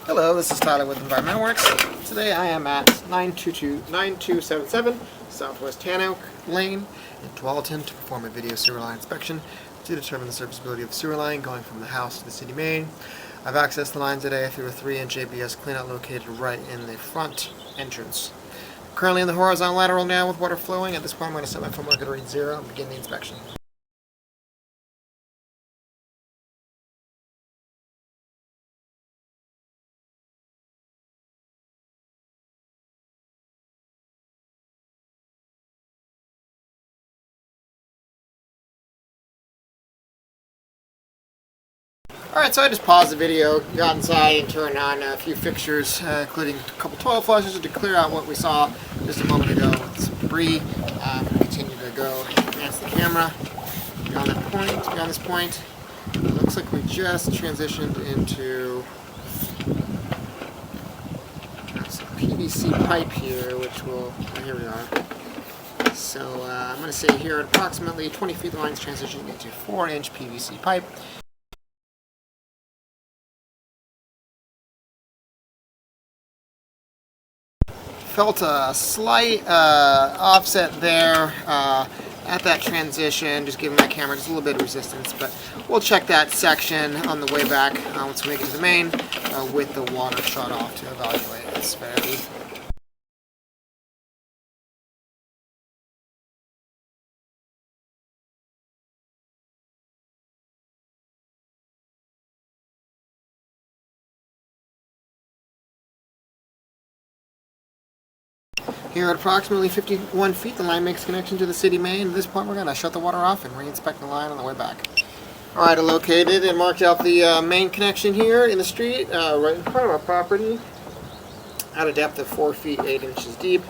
Hello, this is Tyler with Environmental Works. Today I am at 9277 Southwest Tanoak Lane in Tualatin to perform a video sewer line inspection to determine the serviceability of the sewer line going from the house to the city main. I've accessed the line today through a 3-inch ABS cleanout located right in the front entrance. Currently in the horizontal lateral now with water flowing. At this point I'm going to set my foot marker to read 0 and begin the inspection. Alright, so I just paused the video, got inside and turned on a few fixtures, including a couple toilet flushes to clear out what we saw just a moment ago with some debris. Continue to go advance the camera beyond this point. It looks like we just transitioned into some PVC pipe here, here we are. So I'm going to say here at approximately 20 feet the line's transitioning into 4-inch PVC pipe. Felt a slight offset there at that transition, just giving my camera just a little bit of resistance, but we'll check that section on the way back once we make it to the main with the water shut off to evaluate its severity. Here at approximately 51 feet, the line makes connection to the city main. At this point, we're going to shut the water off and re-inspect the line on the way back. Alright, I located and marked out the main connection here in the street, right in front of our property, at a depth of 4 feet 8 inches deep.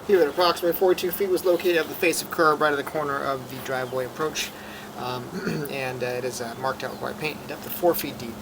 Here at approximately 42 feet was located at the face of curb right at the corner of the driveway approach, and it is marked out with white paint, depth of 4 feet deep.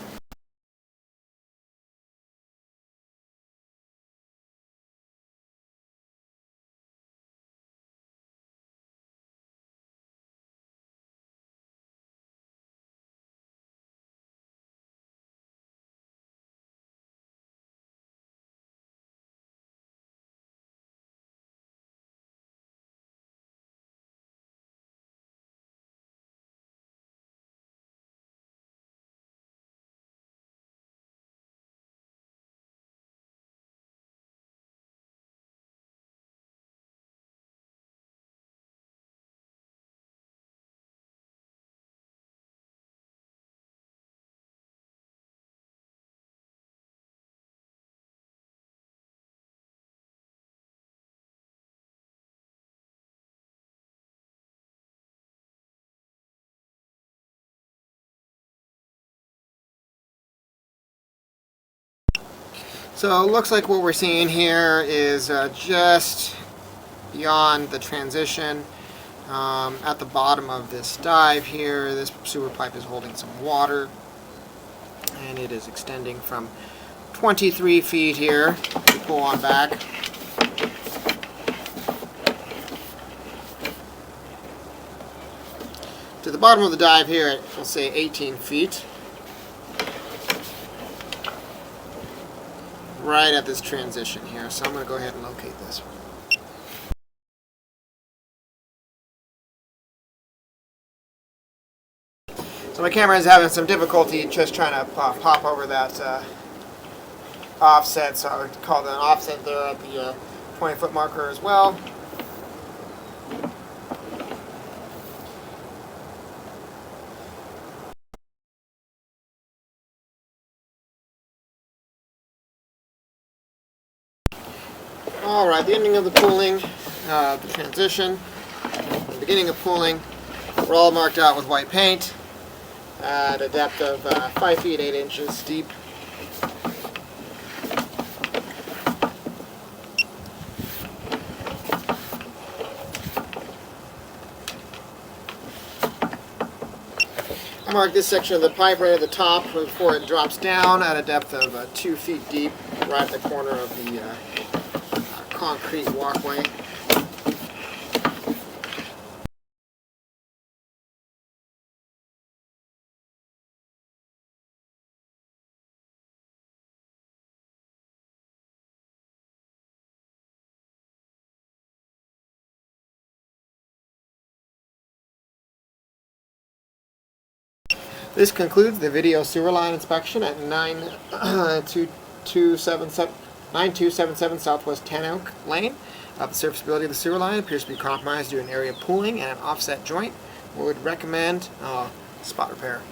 So it looks like what we're seeing here is just beyond the transition. At the bottom of this dive here, this sewer pipe is holding some water, and it is extending from 23 feet here. We pull on back. To the bottom of the dive here at, we'll say 18 feet. Right at this transition here, so I'm going to go ahead and locate this. So my camera is having some difficulty just trying to pop over that offset, so I would call that an offset there at the 20-foot marker as well. Alright, the ending of the pooling, the transition, the beginning of pooling, we're all marked out with white paint at a depth of 5 feet 8 inches deep. I marked this section of the pipe right at the top before it drops down at a depth of 2 feet deep, right at the corner of the concrete walkway. This concludes the video sewer line inspection at 9277 Southwest Tanoak Lane. The serviceability of the sewer line appears to be compromised due to an area of pooling and an offset joint. We would recommend spot repair.